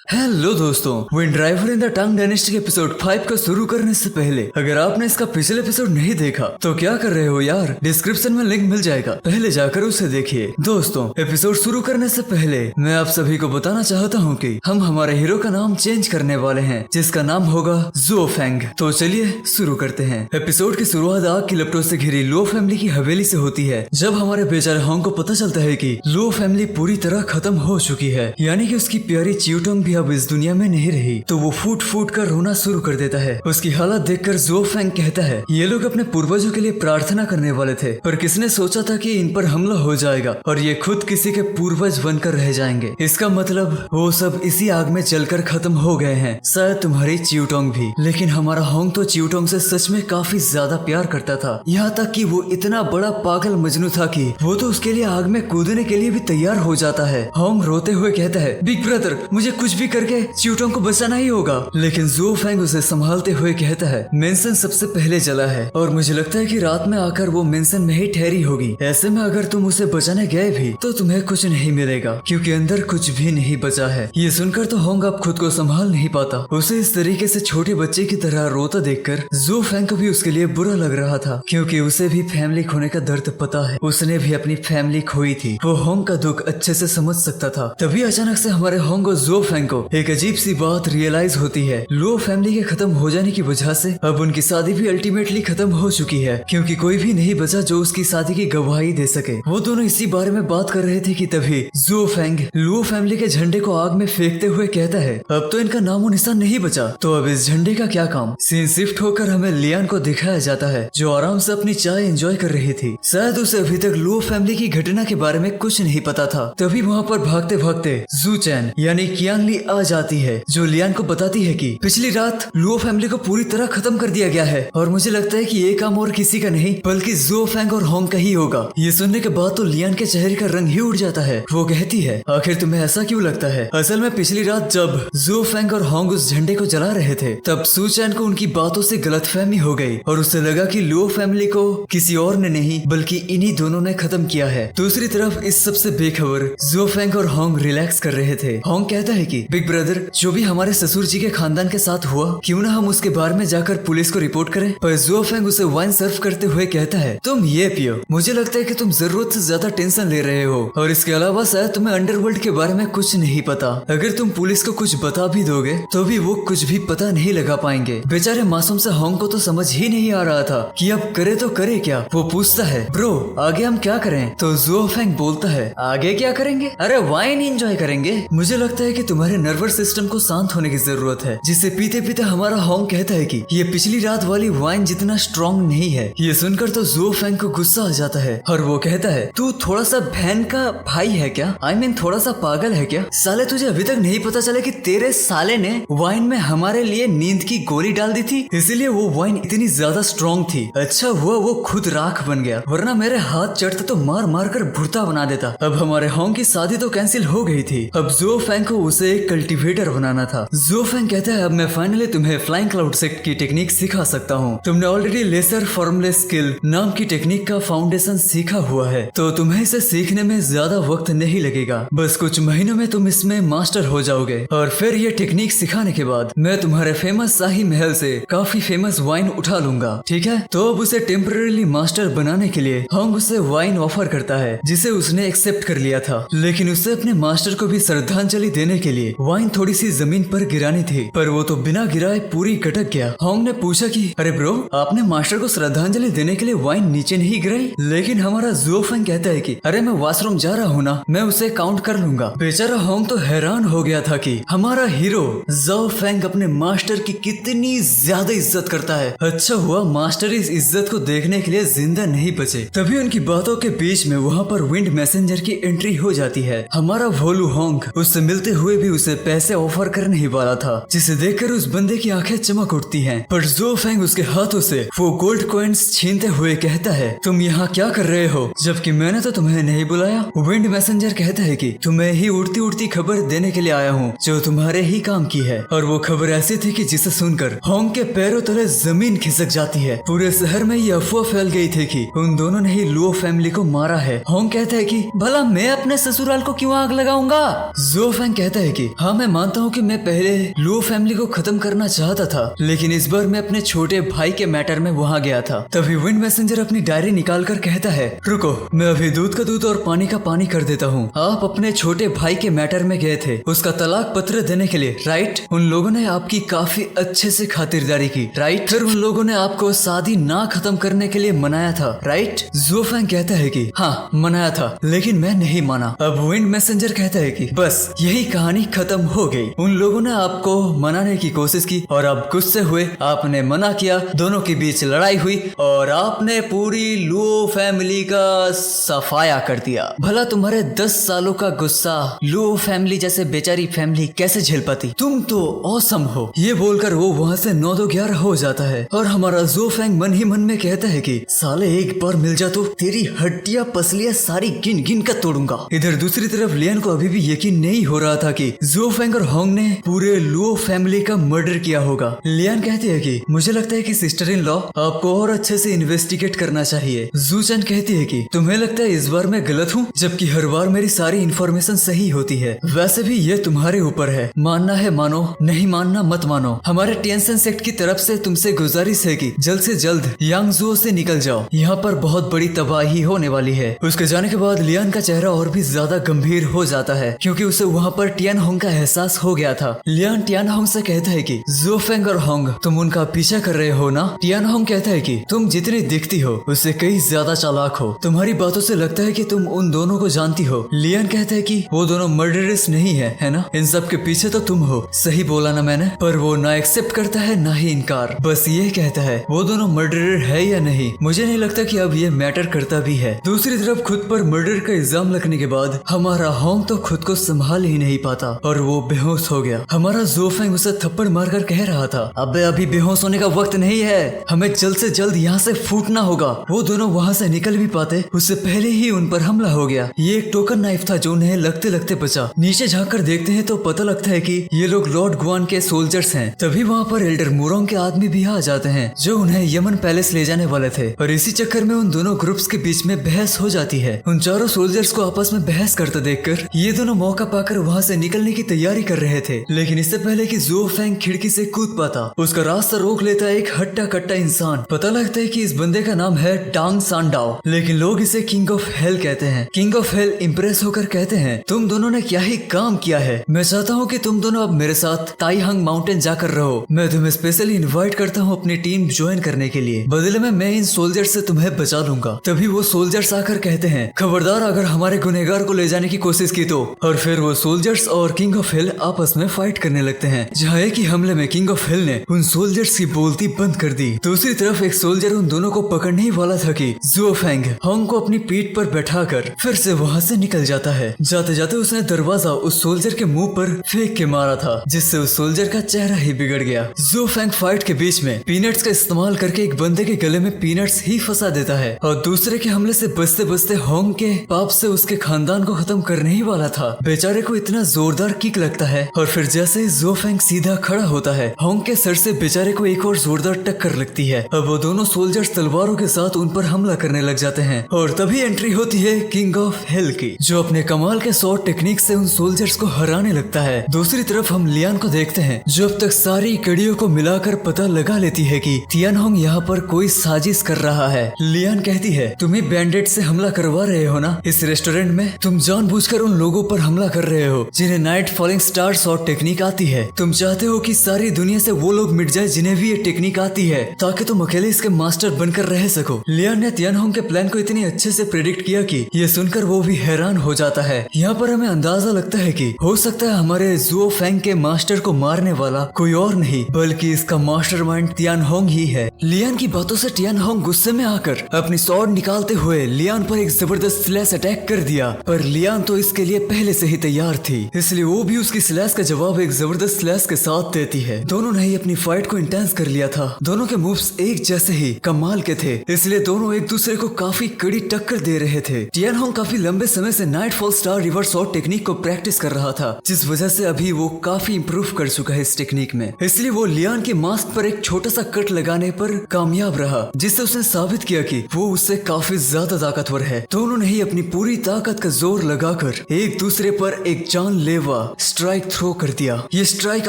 Hello दोस्तों, wind driver in the tongue dynasty के episode 5 को शुरू करने से पहले अगर आपने इसका पिछले एपिसोड नहीं देखा तो क्या कर रहे हो यार। डिस्क्रिप्शन में लिंक मिल जाएगा, पहले जाकर उसे देखिए। दोस्तों, एपिसोड शुरू करने से पहले मैं आप सभी को बताना चाहता हूँ कि हम हमारे हीरो का नाम चेंज करने वाले हैं, जिसका नाम होगा ज़ो फेंग। तो चलिए शुरू करते हैं। एपिसोड की शुरुआत आग की लपटों से घिरी लो फैमिली की हवेली से होती है, जब हमारे बेचारे होंग को पता चलता है कि लो फैमिली पूरी तरह खत्म हो चुकी है, यानी कि उसकी प्यारी च्यूटोंग भी अब इस दुनिया में नहीं रही। तो वो फूट फूट कर रोना शुरू कर देता है। उसकी हालत देखकर ज़ो फेंग कहता है, ये लोग अपने पूर्वजों के लिए प्रार्थना करने वाले थे, पर किसने सोचा था कि इन पर हमला हो जाएगा और ये खुद किसी के पूर्वज बनकर रह जाएंगे। इसका मतलब वो सब इसी आग में जलकर खत्म हो गए हैं, शायद तुम्हारी च्यूटोंग भी। लेकिन हमारा होंग तो च्यूटोंग से सच में काफी ज्यादा प्यार करता था, यहाँ तक कि वो इतना बड़ा पागल मजनू था कि वो तो उसके लिए आग में कूदने के लिए भी तैयार हो जाता है। होंग रोते हुए कहता है, बिग ब्रदर, मुझे कुछ भी करके च्यूटोंग को बचाना ही होगा। लेकिन ज़ो फेंग उसे संभालते हुए कहता है, मेंशन सबसे पहले जला है और मुझे लगता है कि रात में आकर वो मेंशन में ही ठहरी होगी। ऐसे में अगर तुम उसे बचाने गए भी तो तुम्हें कुछ नहीं मिलेगा, क्योंकि अंदर कुछ भी नहीं बचा है। ये सुनकर तो होंग अब खुद को संभाल नहीं पाता। उसे इस तरीके से छोटे बच्चे की तरह रोता देखकर ज़ो फेंग को भी उसके लिए बुरा लग रहा था, क्योंकि उसे भी फैमिली खोने का दर्द पता है। उसने भी अपनी फैमिली खोई थी। वो होंग का दुख अच्छे से समझ सकता था। तभी अचानक से हमारे होंग और ज़ो फेंग को एक अजीब सी बात रियलाइज होती है। लो फैमिली के खत्म हो जाने की वजह से अब उनकी शादी भी अल्टीमेटली खत्म हो चुकी है, क्योंकि कोई भी नहीं बचा जो उसकी शादी की गवाही दे सके। वो दोनों इसी बारे में बात कर रहे थे कि तभी ज़ो फेंग लो फैमिली के झंडे को आग में फेंकते हुए कहता है, अब तो इनका नामो निशान नहीं बचा, तो अब इस झंडे का क्या काम। सीन शिफ्ट होकर हमें लियान को दिखाया जाता है, जो आराम से अपनी चाय एंजॉय कर रही थी। शायद उसे अभी तक लो फैमिली की घटना के बारे में कुछ नहीं पता था। तभी वहाँ पर भागते भागते जू चैन यानी कियांगली आ जाती है, जो लियान को बताती है कि पिछली रात लुओ फैमिली को पूरी तरह खत्म कर दिया गया है और मुझे लगता है कि ये काम और किसी का नहीं बल्कि ज़ो फेंग और होंग का ही होगा। ये सुनने के बाद तो लियान के चेहरे का रंग ही उड़ जाता है। वो कहती है, आखिर तुम्हें ऐसा क्यों लगता है? असल में पिछली रात जब ज़ो फेंग और होंग उस झंडे को जला रहे थे, तब सू चैन को उनकी बातों से गलतफहमी हो गई और उसे लगा कि लुओ फैमिली को किसी और ने नहीं बल्कि इन्हीं दोनों ने खत्म किया है। दूसरी तरफ इस सबसे बेखबर ज़ो फेंग और होंग रिलैक्स कर रहे थे। होंग कहता है कि बिग ब्रदर, जो भी हमारे ससुर जी के खानदान के साथ हुआ, क्यों ना हम उसके बारे में जाकर पुलिस को रिपोर्ट करें। पर ज़ो फेंग उसे वाइन सर्व करते हुए कहता है, तुम ये पियो, मुझे लगता है कि तुम जरूरत से ज्यादा टेंशन ले रहे हो और इसके अलावा शायद तुम्हें अंडरवर्ल्ड के बारे में कुछ नहीं पता। अगर तुम पुलिस को कुछ बता भी दोगे तो भी वो कुछ भी पता नहीं लगा पाएंगे। बेचारे मासूम से होंग को तो समझ ही नहीं आ रहा था कि अब करे तो करे क्या। वो पूछता है, ब्रो आगे हम क्या करें? तो ज़ो फेंग बोलता है, आगे क्या करेंगे? अरे वाइन एंजॉय करेंगे। मुझे लगता है कि तुम्हारे नर्वस सिस्टम को शांत होने की जरूरत है। जिसे पीते पीते हमारा होंग कहता है कि ये पिछली रात वाली वाइन जितना स्ट्रॉन्ग नहीं है। ये सुनकर तो ज़ो फेंग को गुस्सा आ जाता है और वो कहता है, तू थोड़ा सा बहन का भाई है क्या? आई मीन थोड़ा सा पागल है क्या? साले तुझे अभी तक नहीं पता चला कि तेरे साले ने वाइन में हमारे लिए नींद की गोली डाल दी थी, इसीलिए वो वाइन इतनी ज्यादा स्ट्रॉन्ग थी। अच्छा हुआ वो खुद राख बन गया, वरना मेरे हाथ चढ़ते तो मार मार कर भुर्ता बना देता। अब हमारे होंग की शादी तो कैंसिल हो गई थी। अब ज़ो फेंग को उसे एक कल्टीवेटर बनाना था। ज़ो फेंग कहता है, अब मैं फाइनली तुम्हें फ्लाइंग क्लाउड सेक्ट की टेक्निक सिखा सकता हूँ। तुमने ऑलरेडी लेसर फॉर्मलेस स्किल नाम की टेक्निक का फाउंडेशन सीखा हुआ है, तो तुम्हें इसे सीखने में ज्यादा वक्त नहीं लगेगा। बस कुछ महीनों में तुम इसमें मास्टर हो जाओगे और फिर ये टेक्निक सिखाने के बाद मैं तुम्हारे फेमस शाही महल से काफी फेमस वाइन उठा लूंगा, ठीक है? तो अब उसे टेम्पररी मास्टर बनाने के लिए होंग उसे वाइन ऑफर करता है, जिसे उसने एक्सेप्ट कर लिया था। लेकिन उसे अपने मास्टर को भी श्रद्धांजलि देने के लिए वाइन थोड़ी सी जमीन पर गिरानी थी, पर वो तो बिना गिराए पूरी गटक गया। होंग ने पूछा कि अरे ब्रो, आपने मास्टर को श्रद्धांजलि देने के लिए वाइन नीचे नहीं गिराई? लेकिन हमारा ज़ो फेंग कहता है कि अरे मैं वॉशरूम जा रहा हूँ ना, मैं उसे काउंट कर लूंगा। बेचारा होंग तो हैरान हो गया था कि हमारा हीरो ज़ो फेंग अपने मास्टर की कितनी ज्यादा इज्जत करता है। अच्छा हुआ मास्टर इस इज्जत को देखने के लिए जिंदा नहीं बचे। तभी उनकी बातों के बीच में वहाँ पर विंड मैसेंजर की एंट्री हो जाती है। हमारा भोलू होंग उससे मिलते हुए भी उसे पैसे ऑफर करने ही वाला था, जिसे देखकर उस बंदे की आंखें चमक उठती हैं। पर ज़ो फेंग उसके हाथों से वो गोल्ड कॉइन्स छीनते हुए कहता है, तुम यहाँ क्या कर रहे हो, जबकि मैंने तो तुम्हें नहीं बुलाया। विंड मैसेंजर कहता है कि तुम्हें ही उड़ती उड़ती खबर देने के लिए आया हूँ, जो तुम्हारे ही काम की है। और वो खबर ऐसी थी कि जिसे सुनकर होंग के पैरों तले जमीन खिसक जाती है। पूरे शहर में ये अफवाह फैल गई थी कि उन दोनों ने ही लुओ फैमिली को मारा है। होंग कहता है कि भला मैं अपने ससुराल को क्यों आग लगाऊंगा? ज़ो फेंग कहता है कि हाँ मैं मानता हूँ कि मैं पहले लुओ फैमिली को खत्म करना चाहता था, लेकिन इस बार मैं अपने छोटे भाई के मैटर में वहाँ गया था। तभी विंड मैसेंजर अपनी डायरी निकाल कर कहता है, रुको मैं अभी दूध का दूध और पानी का पानी कर देता हूँ। आप अपने छोटे भाई के मैटर में गए थे उसका तलाक पत्र देने के लिए, राइट? उन लोगों ने आपकी काफी अच्छे से खातिरदारी की, राइट? फिर उन लोगों ने आपको शादी ना खत्म करने के लिए मनाया था, राइट? ज़ुओ फेंग कहता है कि हाँ मनाया था, लेकिन मैं नहीं माना। अब विंड मैसेंजर कहता है कि बस यही कहानी खत्म हो गई। उन लोगों ने आपको मनाने की कोशिश की और आप गुस्से हुए, आपने मना किया, दोनों के बीच लड़ाई हुई और आपने पूरी लुओ फैमिली का सफाया कर दिया। भला तुम्हारे 10 सालों का गुस्सा लुओ फैमिली जैसे बेचारी फैमिली कैसे झेल पाती? तुम तो औसम हो। ये बोलकर वो वहाँ से 9-11 हो जाता है और हमारा ज़ुओ फेंग मन ही मन में कहता है कि साले एक बार मिल जा तो तेरी हड्डियां पसलियां सारी गिन गिन कर तोड़ूंगा। इधर दूसरी तरफ लियन को अभी भी यकीन नहीं हो रहा था कि ज़ुओ फेंग और होंग ने पूरे लुओ फैमिली का मर्डर किया होगा। लियन कहती है कि मुझे लगता है कि सिस्टर इन लॉ आपको और अच्छे से इन्वेस्टिगेट करना चाहिए। ज़ू चैन कहती है कि तुम्हें लगता है इस बार मैं गलत हूँ, जबकि हर बार मेरी सारी इन्फॉर्मेशन सही होती है। वैसे भी ये तुम्हारे ऊपर है, मानना है मानो, नहीं मानना मत मानो। हमारे टिएनसेन सेक्ट की तरफ से तुमसे गुजारिश है कि जल्द से जल्द यांगजो से निकल जाओ, यहाँ पर बहुत बड़ी तबाही होने वाली है। उसके जाने के बाद लियान का चेहरा और भी ज्यादा गंभीर हो जाता है क्योंकि उसे वहाँ पर टियान होंग का एहसास हो गया था। लियान टियान होंग से कहता है कि ज़ुओ फेंग और होंग तुम उनका पीछा कर रहे हो ना? टियान होंग कहता है कि तुम जितनी दिखती हो उससे कई ज्यादा चालाक हो, तुम्हारी बातों से लगता है कि तुम उन दोनों को जानती हो। लियान कहता है कि वो दोनों मर्डरर्स नहीं है ना? इन सब के पीछे तो तुम हो, सही बोला ना मैंने? पर वो ना एक्सेप्ट करता है ना ही इनकार, बस ये कहता है वो दोनों मर्डरर है या नहीं। मुझे नहीं लगता कि अब ये मैटर करता भी है। दूसरी तरफ खुद पर मर्डर का इल्जाम लगने के बाद हमारा होंग तो खुद को संभाल ही नहीं पाता और वो बेहोश हो गया। हमारा ज़ुओ फेंग उसे थप्पड़ मारकर कह रहा था, अबे अभी बेहोश होने का वक्त नहीं है, हमें जल्द से जल्द यहाँ से फूटना होगा। वो दोनों वहाँ से निकल भी पाते उससे पहले ही उन पर हमला हो गया। ये एक टोकन नाइफ था जो उन्हें लगते लगते बचा। नीचे झाँक देखते हैं तो पता लगता है कि ये लोग लॉर्ड गुआन के सोल्जर्स हैं। तभी वहाँ पर एल्डर मुरोंग के आदमी भी आ जाते हैं जो उन्हें यमन पैलेस ले जाने वाले थे और इसी चक्कर में उन दोनों ग्रुप्स के बीच में बहस हो जाती है। उन चारों सोल्जर्स को आपस में बहस करते देखकर ये दोनों मौका पाकर वहाँ से निकलने की तैयारी कर रहे थे, लेकिन इससे पहले कि ज़ुओ फेंग खिड़की से कूद पाता उसका रास्ता रोक लेता एक हट्टा कट्टा इंसान। पता लगता है कि इस बंदे का नाम है टांग सांडाओ, लेकिन लोग इसे किंग ऑफ हेल कहते हैं। किंग ऑफ हेल इम्प्रेस होकर कहते हैं, तुम दोनों ने क्या ही काम किया है, मैं चाहता हूँ कि तुम दोनों अब मेरे साथ ताईहंग माउंटेन जाकर रहो। मैं तुम्हें स्पेशली इनवाइट करता हूँ अपनी टीम ज्वाइन करने के लिए, बदले में मैं इन सोल्जर्स से तुम्हें बचा लूंगा। तभी वो सोल्जर्स आकर कहते हैं, खबरदार अगर हमारे गुनहगार को ले जाने की कोशिश की तो। और फिर वो सोल्जर्स और किंग ऑफ हिल आपस में फाइट करने लगते हैं, जहाँ एक ही हमले में किंग ऑफ हिल ने उन सोल्जर्स की बोलती बंद कर दी। दूसरी तरफ एक सोल्जर उन दोनों को पकड़ने ही वाला था कि ज़ुओ फेंग होंग को अपनी पीठ पर बैठाकर फिर से वहाँ से निकल जाता है। जाते जाते उसने दरवाजा उस सोल्जर के मुंह पर फेंक के मारा था, जिससे उस सोल्जर का चेहरा ही बिगड़ गया। ज़ुओ फेंग फाइट के बीच में पीनट्स का इस्तेमाल करके एक बंदे के गले में पीनट्स ही फंसा देता है और दूसरे के हमले से बचते बचते होंग के पाप से उसके खानदान को खत्म करने ही वाला था। बेचारे को इतना जोरदार किक लगता है और फिर जैसे ही ज़ुओ फेंग सीधा खड़ा होता है, होंग के सर से बेचारे को एक और जोरदार टक्कर लगती है। अब वो दोनों सोल्जर्स तलवारों के साथ उन पर हमला करने लग जाते हैं और तभी एंट्री होती है किंग ऑफ हेल की, जो अपने कमाल के शॉर्ट टेक्निक से उन सोल्जर्स को हराने लगता है। दूसरी तरफ हम लियान को देखते हैं जो अब तक सारी कड़ियों को मिलाकर पता लगा लेती है कि तियान होंग यहाँ पर कोई साजिश कर रहा है। लियान कहती है, तुम ही बैंडेड से हमला करवा रहे हो ना इस रेस्टोरेंट में? तुम जानबूझकर उन लोगों पर हमला कर रहे हो जिन्हें night falling star shot technique आती है। तुम चाहते हो कि सारी दुनिया से वो लोग मिट जाए जिन्हें भी ये टेक्निक आती है, ताकि तुम अकेले इसके मास्टर बनकर रह सको। लियान ने तियान होंग के प्लान को इतनी अच्छे से प्रेडिक्ट किया कि ये सुनकर वो भी हैरान हो जाता है। यहाँ पर हमें अंदाजा लगता है कि हो सकता है हमारे ज़ुओ फेंग के मास्टर को मारने वाला कोई और नहीं बल्कि इसका मास्टरमाइंड तियान होंग ही है। लियान की बातों से तियान होंग गुस्से में आकर अपनी स्वॉर्ड निकालते हुए लियान पर एक जबरदस्त स्लैश अटैक कर दिया, पर लियान तो इसके लिए पहले से ही तैयार थी, इसलिए वो भी उसकी स्लैश का जवाब एक जबरदस्त स्लैश के साथ देती है। दोनों ने ही अपनी फाइट को इंटेंस कर लिया था, दोनों के मूव्स एक जैसे ही कमाल के थे, इसलिए दोनों एक दूसरे को काफी कड़ी टक्कर दे रहे थे। तियान होंग काफी लंबे समय से nightfall star reverse shot technique को प्रैक्टिस कर रहा था, जिस वजह से अभी वो काफी इंप्रूव कर चुका है इस टेक्निक में, इसलिए वो लियान के मास्क पर एक छोटा सा कट लगाने पर कामयाब रहा, जिससे उसने साबित किया कि वो उससे काफी ज्यादा ताकतवर है। दोनों ने ही अपनी पूरी ताकत का जोर लगाकर एक दूसरे पर एक जानलेवा अलावा स्ट्राइक थ्रो कर दिया। ये स्ट्राइक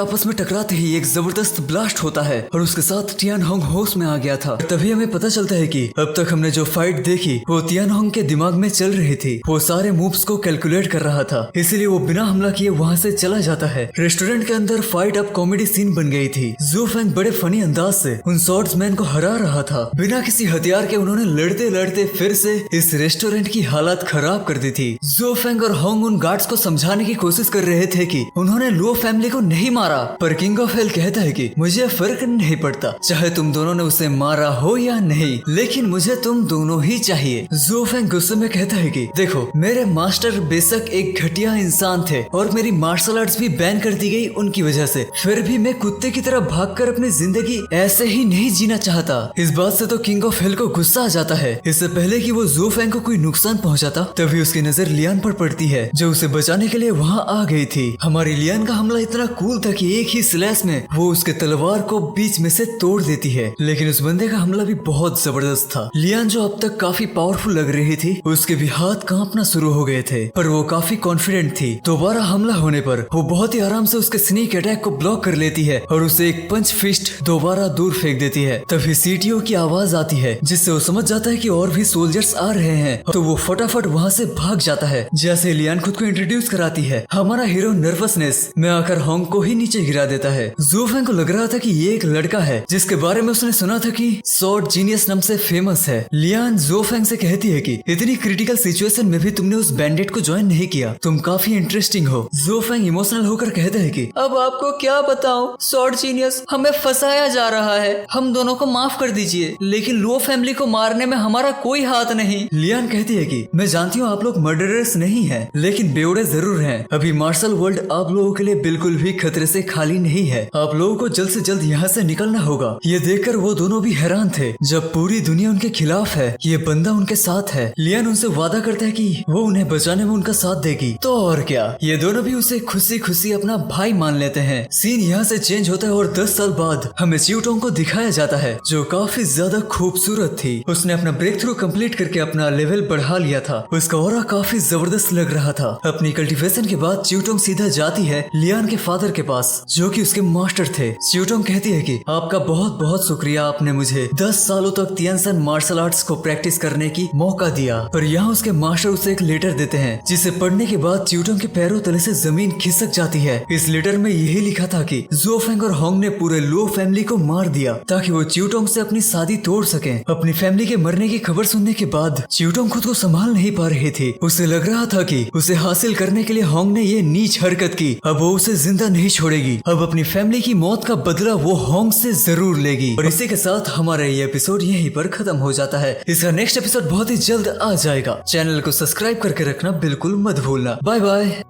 आपस में टकराते ही एक जबरदस्त ब्लास्ट होता है और उसके साथ टियानहोंग होश में आ गया था। तभी हमें पता चलता है कि अब तक हमने जो फाइट देखी वो टियानहोंग के दिमाग में चल रही थी। वो सारे मूव्स को कैलकुलेट कर रहा था, इसीलिए वो बिना हमला किए वहाँ से चला जाता है। रेस्टोरेंट के अंदर फाइट अब कॉमेडी सीन बन गई थी। जू फेंग बड़े फनी अंदाज से उन स्वॉर्ड्समैन को हरा रहा था। बिना किसी हथियार के उन्होंने लड़ते लड़ते फिर से इस रेस्टोरेंट की हालत खराब कर दी थी। जू फेंग और होंग उन गार्ड्स को समझाने की कोशिश कर रहे थे कि उन्होंने लो फैमिली को नहीं मारा, पर किंग ऑफ हेल कहता है कि मुझे फर्क नहीं पड़ता, चाहे तुम दोनों ने उसे मारा हो या नहीं, लेकिन मुझे तुम दोनों ही चाहिए। जू फेंग गुस्से में कहता है कि देखो, मेरे मास्टर बेशक एक घटिया इंसान थे और मेरी मार्शल आर्ट्स भी बैन कर दी गई उनकी वजह से, फिर भी मैं कुत्ते की तरह भागकर अपनी जिंदगी ऐसे ही नहीं जीना चाहता। इस बात से तो किंग ऑफ हेल को गुस्सा आ जाता है। इससे पहले कि वो जू फेंग को कोई नुकसान पहुंचाता, तभी उसकी नजर लियान पर पड़ती है जो उसे बचाने के लिए वहां आ गई थी। हमारी लियान का हमला इतना कूल था कि एक ही स्लैश में वो उसके तलवार को बीच में से तोड़ देती है, लेकिन उस बंदे का हमला भी बहुत जबरदस्त था। लियान जो अब तक काफी पावरफुल लग रही थी, उसके भी हाथ कांपना शुरू हो गए थे, पर वो काफी कॉन्फिडेंट थी। दोबारा हमला होने पर वो बहुत ही आराम से उसके स्नीक अटैक को ब्लॉक कर लेती है और उसे एक पंच फिस्ट दोबारा दूर फेंक देती है। तभी सीटीओ की आवाज आती है, जिससे वो समझ जाता है कि और भी सोल्जर्स आ रहे हैं, तो वो फटाफट वहाँ से भाग जाता है। जैसे लियान खुद को इंट्रोड्यूस कराती है, हमारा हीरो नर्वसनेस में आकर होंग को ही नीचे गिरा देता है। जू फेंग को लग रहा था कि ये एक लड़का है जिसके बारे में उसने सुना था कि स्वॉर्ड जीनियस नाम से फेमस है। लियान जू फेंग से कहती है कि इतनी क्रिटिकल सिचुएशन में भी तुमने उस बैंडेट को ज्वाइन नहीं किया, तुम काफी इंटरेस्टिंग हो। जू फेंग इमोशनल होकर कहते हैं कि अब आपको क्या बताऊं स्वॉर्ड जीनियस, हमें फंसाया जा रहा है, हम दोनों को माफ कर दीजिए, लेकिन लो फैमिली को मारने में हमारा कोई हाथ नहीं। लियान कहती है कि मैं जानती हूँ आप लोग मर्डरर्स नहीं हैं, लेकिन बेवड़े जरूर हैं। अभी मार्शल वर्ल्ड आप लोगों के लिए बिल्कुल भी खतरे से खाली नहीं है, आप लोगों को जल्द से जल्द यहाँ से निकलना होगा। ये देखकर वो दोनों भी हैरान थे, जब पूरी दुनिया उनके खिलाफ है, ये बंदा उनके साथ है। लियान उनसे वादा करता है कि वो उन्हें बचाने में उनका साथ देगी, तो और क्या, ये दोनों भी उसे खुशी खुशी अपना भाई मान लेते हैं। सीन यहाँ से चेंज होता है और 10 साल बाद हमें च्यूटोंग को दिखाया जाता है, जो काफी ज्यादा खूबसूरत थी। उसने अपना ब्रेक थ्रू कम्प्लीट करके अपना लेवल बढ़ा लिया था। उसका ऑरा काफी जबरदस्त लग रहा था। अपनी कल्टीवेशन के बाद च्यूटोंग सीधा जाती है लियान के फादर के पास, जो कि उसके मास्टर थे। च्यूटोंग कहती है कि आपका बहुत बहुत शुक्रिया, आपने मुझे 10 सालों तक तियानसन मार्शल आर्ट्स को प्रैक्टिस करने की मौका दिया। पर यहाँ उसके मास्टर उसे एक लेटर देते हैं, जिसे पढ़ने के बाद च्यूटोंग के पैरों तले से जमीन खिसक जाती है। इस लेटर में यही लिखा था कि जू फेंग और होंग ने पूरे लो फैमिली को मार दिया ताकि वो च्यूटोंग से अपनी शादी तोड़ सके। अपनी फैमिली के मरने की खबर सुनने के बाद च्यूटोंग खुद को संभाल नहीं पा रही थी। उसे लग रहा था कि उसे हासिल करने के लिए होंग ने ये नीच हरकत की, अब वो उसे जिंदा नहीं छोड़ेगी। अब अपनी फैमिली की मौत का बदला वो होंग से जरूर लेगी। और इसी के साथ हमारा ये एपिसोड यहीं पर खत्म हो जाता है। इसका नेक्स्ट एपिसोड बहुत ही जल्द आ जाएगा। चैनल को सब्सक्राइब करके रखना बिल्कुल मत भूलना। Bye bye.